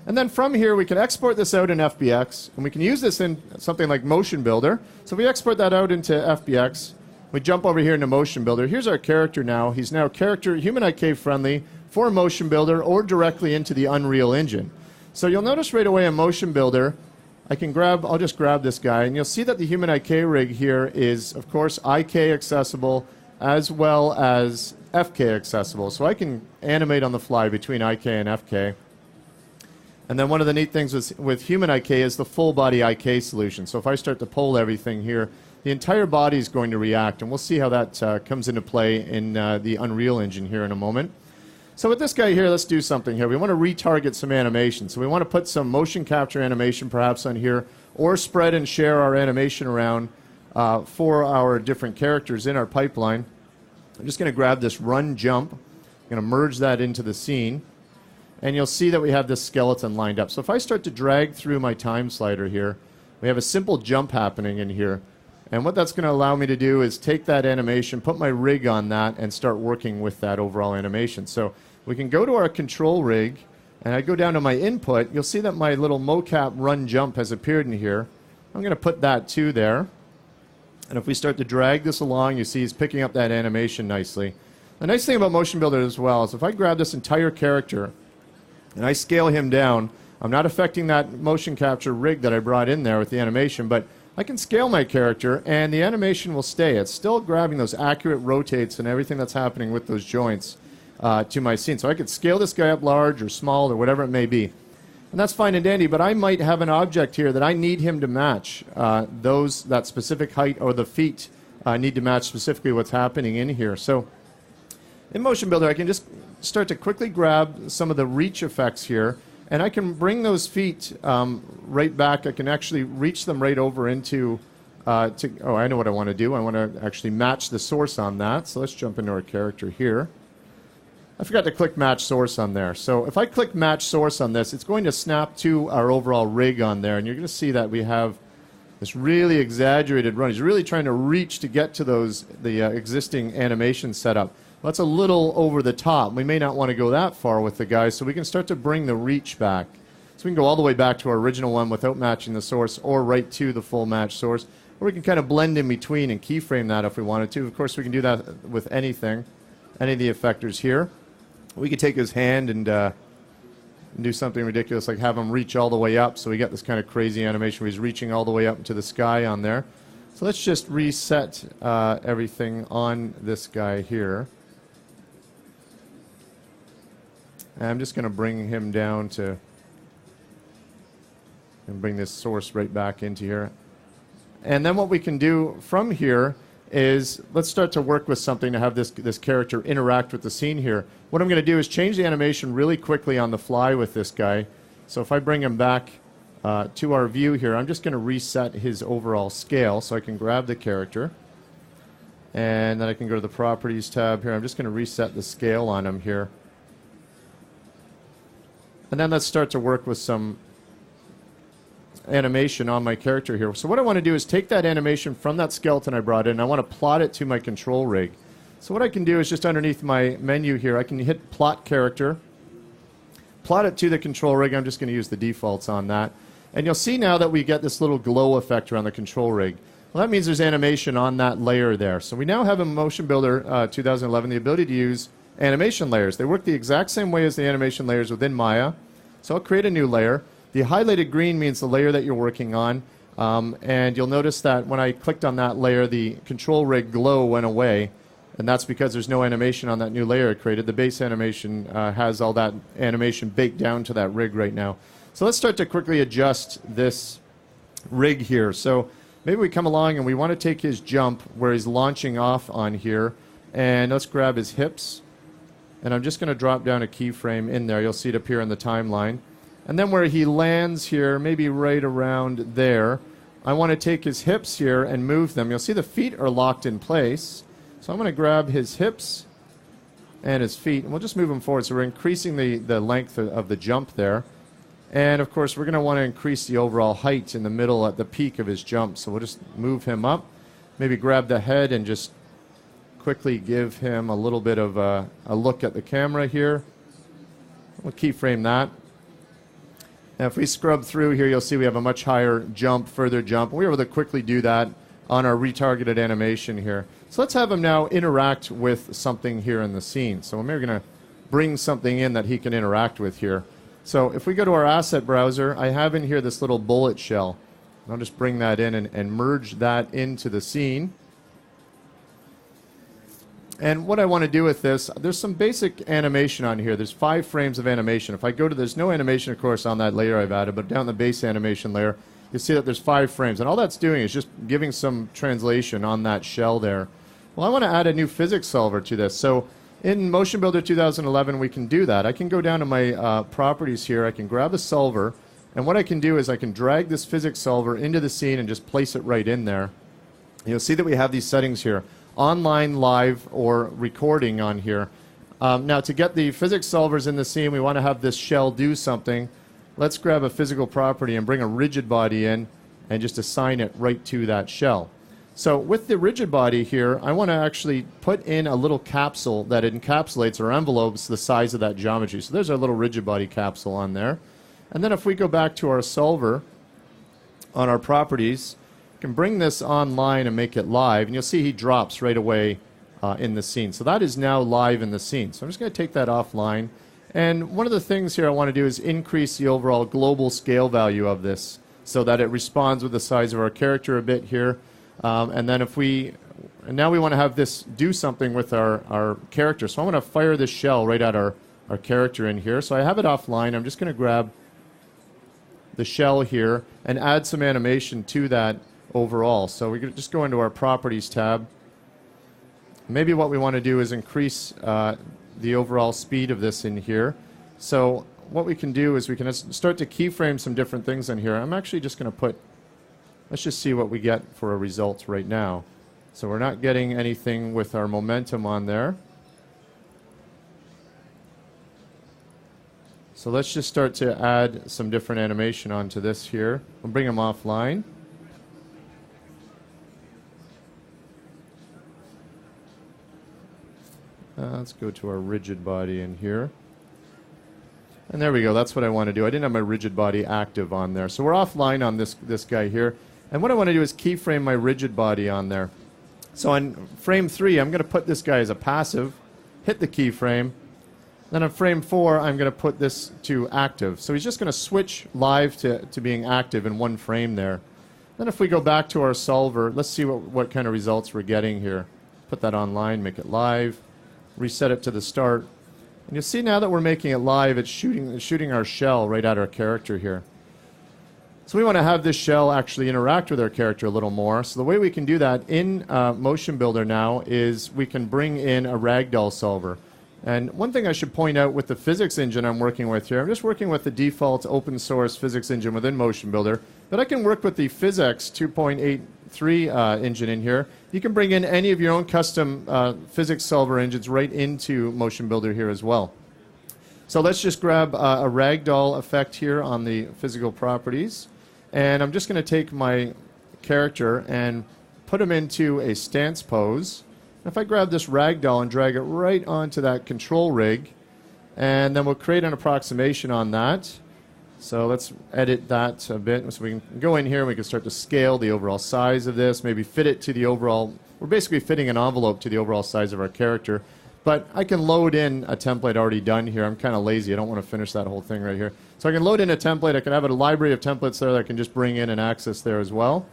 And then from here, we can export this out in FBX. And we can use this in something like MotionBuilder. So if we export that out into FBX, we jump over here into MotionBuilder. Here's our character now. He's now character human IK friendly for MotionBuilder or directly into the Unreal Engine. So you'll notice right away in MotionBuilder, I'll just grab this guy, and you'll see that the human IK rig here is, of course, IK accessible as well as FK accessible. So I can animate on the fly between IK and FK. And then one of the neat things with human IK is the full body IK solution. So if I start to pull everything here, the entire body is going to react, and we'll see how that comes into play in the Unreal Engine here in a moment. So with this guy here, let's do something here. We want to retarget some animation. So we want to put some motion capture animation perhaps on here, or spread and share our animation around for our different characters in our pipeline. I'm just going to grab this run jump. I'm going to merge that into the scene, and you'll see that we have this skeleton lined up. So if I start to drag through my time slider here, we have a simple jump happening in here. And what that's going to allow me to do is take that animation, put my rig on that, and start working with that overall animation. So we can go to our control rig, and I go down to my input. You'll see that my little mocap run jump has appeared in here. I'm going to put that to there. And if we start to drag this along, you see he's picking up that animation nicely. The nice thing about MotionBuilder as well is if I grab this entire character and I scale him down, I'm not affecting that motion capture rig that I brought in there with the animation, but I can scale my character and the animation will stay. It's still grabbing those accurate rotates and everything that's happening with those joints to my scene. So I could scale this guy up large or small or whatever it may be. And that's fine and dandy, but I might have an object here that I need him to match. That specific height or the feet need to match specifically what's happening in here. So in MotionBuilder, I can just start to quickly grab some of the reach effects here, and I can bring those feet right back. I can actually reach them right over into, I know what I want to do. I want to actually match the source on that. So let's jump into our character here. I forgot to click match source on there. So if I click match source on this, it's going to snap to our overall rig on there, and you're going to see that we have this really exaggerated run. He's really trying to reach to get to the existing animation setup. Well, that's a little over the top. We may not want to go that far with the guy, so we can start to bring the reach back. So we can go all the way back to our original one without matching the source, or right to the full match source. Or we can kind of blend in between and keyframe that if we wanted to. Of course, we can do that with anything, any of the effectors here. We could take his hand and do something ridiculous, like have him reach all the way up, so we get this kind of crazy animation where he's reaching all the way up into the sky on there. So let's just reset everything on this guy here. And I'm just going to bring him down to, and bring this source right back into here. And then what we can do from here is let's start to work with something to have this character interact with the scene here. What I'm going to do is change the animation really quickly on the fly with this guy. So if I bring him back to our view here, I'm just going to reset his overall scale so I can grab the character. And then I can go to the Properties tab here. I'm just going to reset the scale on him here. And then let's start to work with some animation on my character here. So what I want to do is take that animation from that skeleton I brought in, and I want to plot it to my control rig. So what I can do is just underneath my menu here, I can hit Plot Character, plot it to the control rig. I'm just going to use the defaults on that. And you'll see now that we get this little glow effect around the control rig. Well, that means there's animation on that layer there. So we now have in MotionBuilder 2011 the ability to use animation layers. They work the exact same way as the animation layers within Maya. So I'll create a new layer. The highlighted green means the layer that you're working on. And you'll notice that when I clicked on that layer, the control rig glow went away. And that's because there's no animation on that new layer I created. The base animation has all that animation baked down to that rig right now. So let's start to quickly adjust this rig here. So maybe we come along and we want to take his jump where he's launching off on here. And let's grab his hips. And I'm just going to drop down a keyframe in there. You'll see it appear in the timeline. And then where he lands here, maybe right around there, I want to take his hips here and move them. You'll see the feet are locked in place. So I'm going to grab his hips and his feet, and we'll just move them forward. So we're increasing the length of the jump there. And, of course, we're going to want to increase the overall height in the middle at the peak of his jump. So we'll just move him up, maybe grab the head and just quickly give him a little bit of a look at the camera here. We'll keyframe that. Now, if we scrub through here, you'll see we have a much higher jump, further jump. We're able to quickly do that on our retargeted animation here. So let's have him now interact with something here in the scene. So we're going to bring something in that he can interact with here. So if we go to our asset browser, I have in here this little bullet shell. I'll just bring that in and merge that into the scene. And what I want to do with this, there's some basic animation on here. There's 5 frames of animation. If I go to, there's no animation, of course, on that layer I've added, but down the base animation layer, you see that there's 5 frames. And all that's doing is just giving some translation on that shell there. Well, I want to add a new physics solver to this. So in MotionBuilder 2011, we can do that. I can go down to my properties here. I can grab a solver. And what I can do is I can drag this physics solver into the scene and just place it right in there. You'll see that we have these settings here. Online, live, or recording on here. Now, to get the physics solvers in the scene, we want to have this shell do something. Let's grab a physical property and bring a rigid body in and just assign it right to that shell. So with the rigid body here, I want to actually put in a little capsule that encapsulates or envelopes the size of that geometry. So there's our little rigid body capsule on there. And then if we go back to our solver on our properties, we can bring this online and make it live. And you'll see he drops right away in the scene. So that is now live in the scene. So I'm just going to take that offline. And one of the things here I want to do is increase the overall global scale value of this so that it responds with the size of our character a bit here. And then now we want to have this do something with our character. So I want to fire this shell right at our character in here. So I have it offline. I'm just going to grab the shell here and add some animation to that overall. So we just go into our Properties tab. Maybe what we want to do is increase the overall speed of this in here. So what we can do is we can start to keyframe some different things in here. I'm actually just going to put, let's just see what we get for a result right now. So we're not getting anything with our momentum on there. So let's just start to add some different animation onto this here. We'll bring them offline. Let's go to our rigid body in here. And there we go. That's what I want to do. I didn't have my rigid body active on there. So we're offline on this guy here. And what I want to do is keyframe my rigid body on there. So on frame 3, I'm going to put this guy as a passive, hit the keyframe. Then on frame 4, I'm going to put this to active. So he's just going to switch live to being active in one frame there. Then if we go back to our solver, let's see what kind of results we're getting here. Put that online, make it live, reset it to the start. And you'll see now that we're making it live, it's shooting our shell right at our character here. So we want to have this shell actually interact with our character a little more. So the way we can do that in MotionBuilder now is we can bring in a ragdoll solver. And one thing I should point out with the physics engine I'm working with here, I'm just working with the default open source physics engine within MotionBuilder, but I can work with the Physics 2.83 engine in here. You can bring in any of your own custom physics solver engines right into MotionBuilder here as well. So let's just grab a ragdoll effect here on the physical properties. And I'm just going to take my character and put him into a stance pose. If I grab this ragdoll and drag it right onto that control rig, and then we'll create an approximation on that. So let's edit that a bit. So we can go in here and we can start to scale the overall size of this, maybe fit it to the overall, we're basically fitting an envelope to the overall size of our character. But I can load in a template already done here. I'm kind of lazy. I don't want to finish that whole thing right here. So I can load in a template. I can have a library of templates there that I can just bring in and access there as well.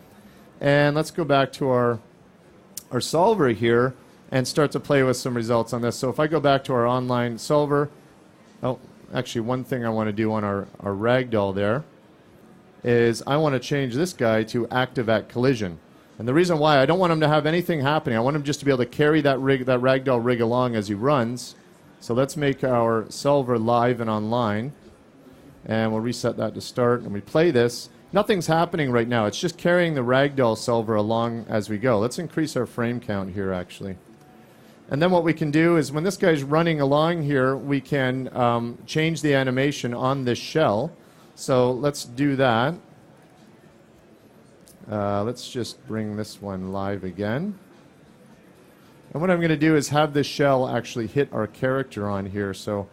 And let's go back to our solver here and start to play with some results on this. So if I go back to our online solver, oh, actually one thing I want to do on our ragdoll there is I want to change this guy to active at collision. And the reason why, I don't want him to have anything happening. I want him just to be able to carry that ragdoll rig along as he runs. So let's make our solver live and online. And we'll reset that to start. And we play this. Nothing's happening right now. It's just carrying the ragdoll solver along as we go. Let's increase our frame count here, actually. And then what we can do is when this guy's running along here, we can change the animation on this shell. So let's do that. Let's just bring this one live again. And what I'm going to do is have this shell actually hit our character on here. So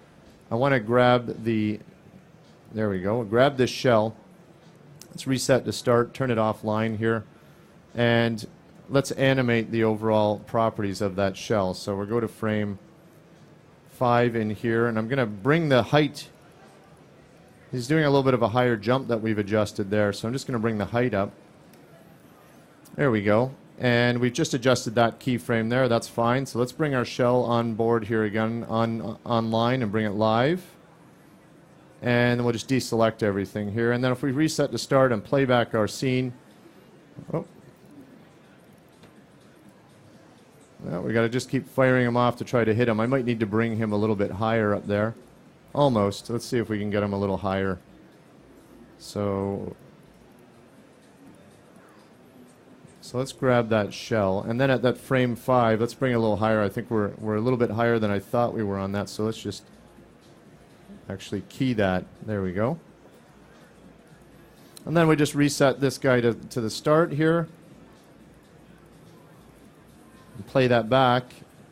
I want to grab the, there we go, grab this shell. Let's reset to start, turn it offline here. And let's animate the overall properties of that shell. So we'll go to frame 5 in here, and I'm going to bring the height. He's doing a little bit of a higher jump that we've adjusted there, so I'm just going to bring the height up. There we go. And we've just adjusted that keyframe there. That's fine. So let's bring our shell on board here again online and bring it live. And then we'll just deselect everything here. And then if we reset to start and play back our scene, oh. Well, we got to just keep firing him off to try to hit him. I might need to bring him a little bit higher up there. Almost. Let's see if we can get him a little higher. So let's grab that shell. And then at that frame 5, let's bring it a little higher. I think we're a little bit higher than I thought we were on that. So let's just actually key that. There we go. And then we just reset this guy to the start here. And play that back.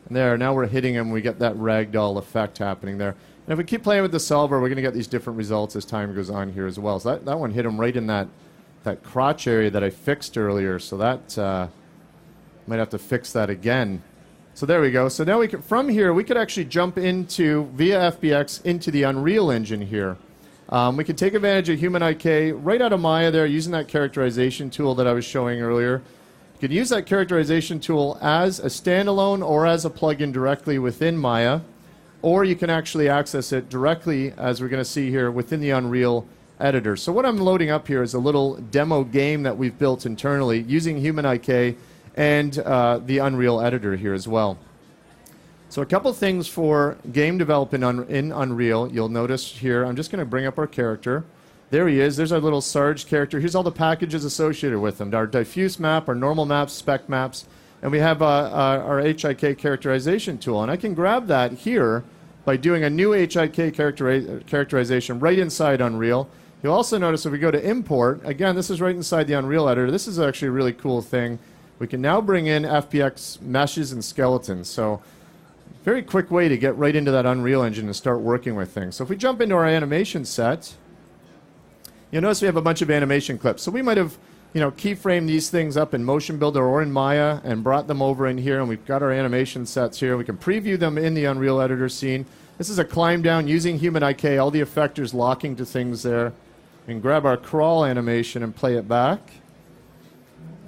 And there, now we're hitting him. We get that ragdoll effect happening there. And if we keep playing with the solver, we're going to get these different results as time goes on here as well. So that one hit him right in that crotch area that I fixed earlier. So that might have to fix that again. So there we go. So now we can, from here, we could actually jump into, via FBX, into the Unreal Engine here. We can take advantage of Human IK right out of Maya there using that characterization tool that I was showing earlier. You can use that characterization tool as a standalone or as a plugin directly within Maya, or you can actually access it directly, as we're going to see here, within the Unreal editor. So what I'm loading up here is a little demo game that we've built internally using Human IK and the Unreal editor here as well. So a couple things for game development in Unreal. You'll notice here, I'm just going to bring up our character. There he is. There's our little Sarge character. Here's all the packages associated with him. Our diffuse map, our normal maps, spec maps, and we have our HIK characterization tool. And I can grab that here by doing a new HIK characterization right inside Unreal. You'll also notice if we go to import, again, this is right inside the Unreal editor. This is actually a really cool thing. We can now bring in Fbx meshes and skeletons. So very quick way to get right into that Unreal Engine and start working with things. So if we jump into our animation set, you'll notice we have a bunch of animation clips. So we might have, keyframed these things up in MotionBuilder or in Maya and brought them over in here, and we've got our animation sets here. We can preview them in the Unreal Editor scene. This is a climb down using Human IK, all the effectors locking to things there. We can grab our crawl animation and play it back.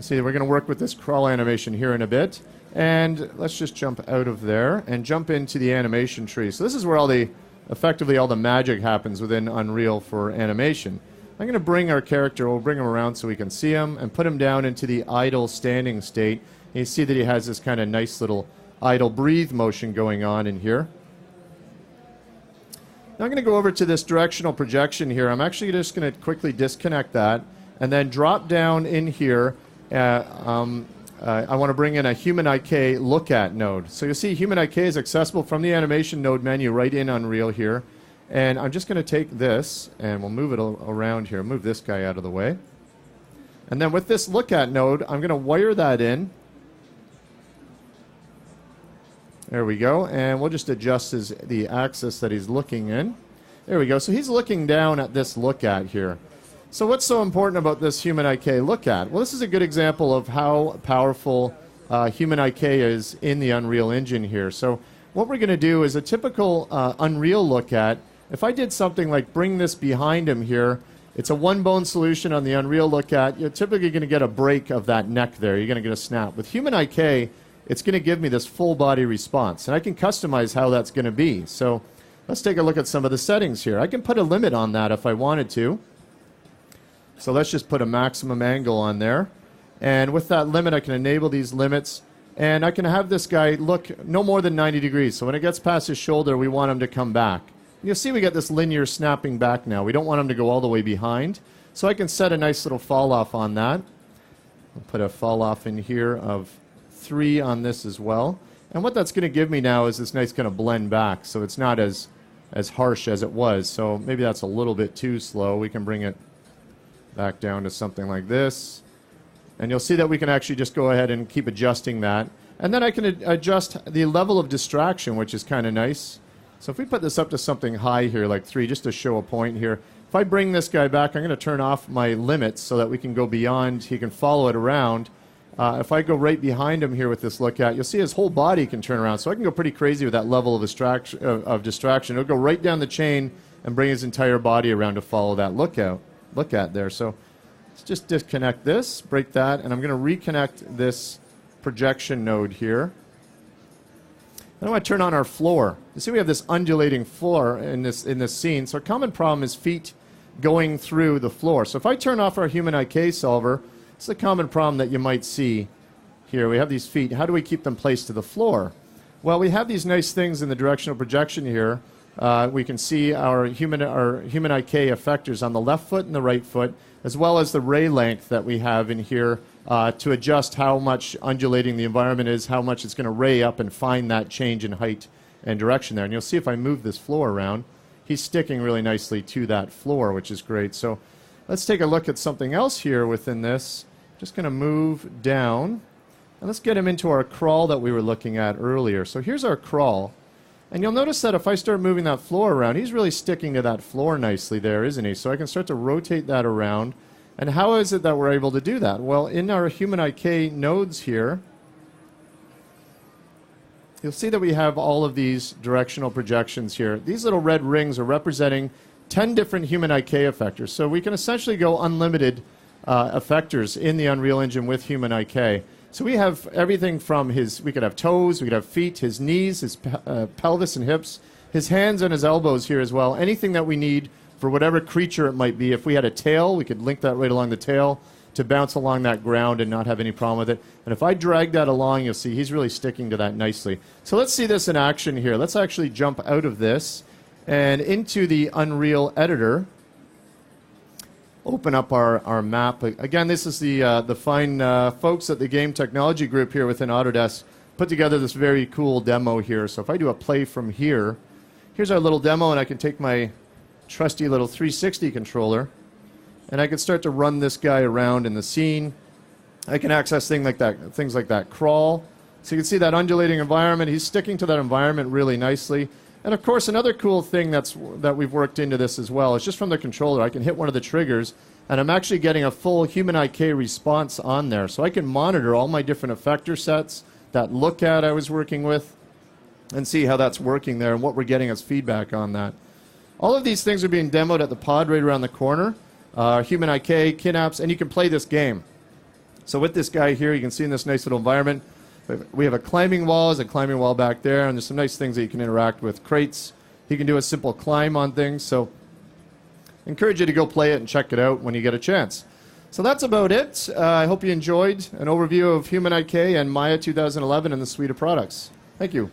See, we're going to work with this crawl animation here in a bit. And let's just jump out of there and jump into the animation tree. So this is where effectively all the magic happens within Unreal for animation. I'm going to bring our character, we'll bring him around so we can see him, and put him down into the idle standing state. And you see that he has this kind of nice little idle breathe motion going on in here. Now I'm going to go over to this directional projection here. I'm actually just going to quickly disconnect that and then drop down in here. I want to bring in a Human IK look at node. So you'll see Human IK is accessible from the animation node menu right in Unreal here. And I'm just going to take this, and we'll move it around here, move this guy out of the way. And then with this look at node, I'm going to wire that in. There we go. And we'll just adjust the axis that he's looking in. There we go. So he's looking down at this look at here. So what's so important about this human IK look at? Well, this is a good example of how powerful human IK is in the Unreal Engine here. So what we're going to do is a typical Unreal look at. If I did something like bring this behind him here, it's a one-bone solution on the Unreal look at. You're typically going to get a break of that neck there. You're going to get a snap. With human IK, it's going to give me this full body response. And I can customize how that's going to be. So let's take a look at some of the settings here. I can put a limit on that if I wanted to. So let's just put a maximum angle on there. And with that limit, I can enable these limits. And I can have this guy look no more than 90 degrees. So when it gets past his shoulder, we want him to come back. You'll see we get this linear snapping back now. We don't want him to go all the way behind. So I can set a nice little fall off on that. I'll put a fall off in here of 3 on this as well. And what that's going to give me now is this nice kind of blend back. So it's not as harsh as it was. So maybe that's a little bit too slow. We can bring it back down to something like this. And you'll see that we can actually just go ahead and keep adjusting that. And then I can adjust the level of distraction, which is kind of nice. So if we put this up to something high here, like 3, just to show a point here. If I bring this guy back, I'm going to turn off my limits so that we can go beyond. He can follow it around. If I go right behind him here with this look at, you'll see his whole body can turn around. So I can go pretty crazy with that level of distraction. It'll go right down the chain and bring his entire body around to follow that look at there. So let's just disconnect this, break that, and I'm going to reconnect this projection node here. Then I want to turn on our floor. You see we have this undulating floor in this scene. So a common problem is feet going through the floor. So if I turn off our human IK solver, it's a common problem that you might see here. We have these feet. How do we keep them placed to the floor? Well, we have these nice things in the directional projection here. We can see our human IK effectors on the left foot and the right foot, as well as the ray length that we have in here to adjust how much undulating the environment is, how much it's going to ray up and find that change in height and direction there. And you'll see if I move this floor around, he's sticking really nicely to that floor, which is great. So let's take a look at something else here within this. Just going to move down. And let's get him into our crawl that we were looking at earlier. So here's our crawl. And you'll notice that if I start moving that floor around, he's really sticking to that floor nicely there, isn't he? So I can start to rotate that around. And how is it that we're able to do that? Well, in our human IK nodes here, you'll see that we have all of these directional projections here. These little red rings are representing 10 different human IK effectors. So we can essentially go unlimited effectors in the Unreal Engine with human IK. So we have everything from we could have toes, we could have feet, his knees, his pelvis and hips, his hands and his elbows here as well. Anything that we need for whatever creature it might be. If we had a tail, we could link that right along the tail to bounce along that ground and not have any problem with it. And if I drag that along, you'll see he's really sticking to that nicely. So let's see this in action here. Let's actually jump out of this and into the Unreal Editor. Open up our map. Again, this is the fine folks at the Game Technology Group here within Autodesk put together this very cool demo here. So if I do a play from here, here's our little demo, and I can take my trusty little 360 controller, and I can start to run this guy around in the scene. I can access things like that crawl. So you can see that undulating environment. He's sticking to that environment really nicely. And of course, another cool thing that we've worked into this as well is just from the controller, I can hit one of the triggers, and I'm actually getting a full human IK response on there. So I can monitor all my different effector sets, that look at I was working with, and see how that's working there and what we're getting as feedback on that. All of these things are being demoed at the pod right around the corner, human IK, Kinapps, and you can play this game. So with this guy here, you can see in this nice little environment, we have a climbing wall, there's a climbing wall back there, and there's some nice things that you can interact with. Crates, you can do a simple climb on things, so I encourage you to go play it and check it out when you get a chance. So that's about it. I hope you enjoyed an overview of Human IK and Maya 2011 and the suite of products. Thank you.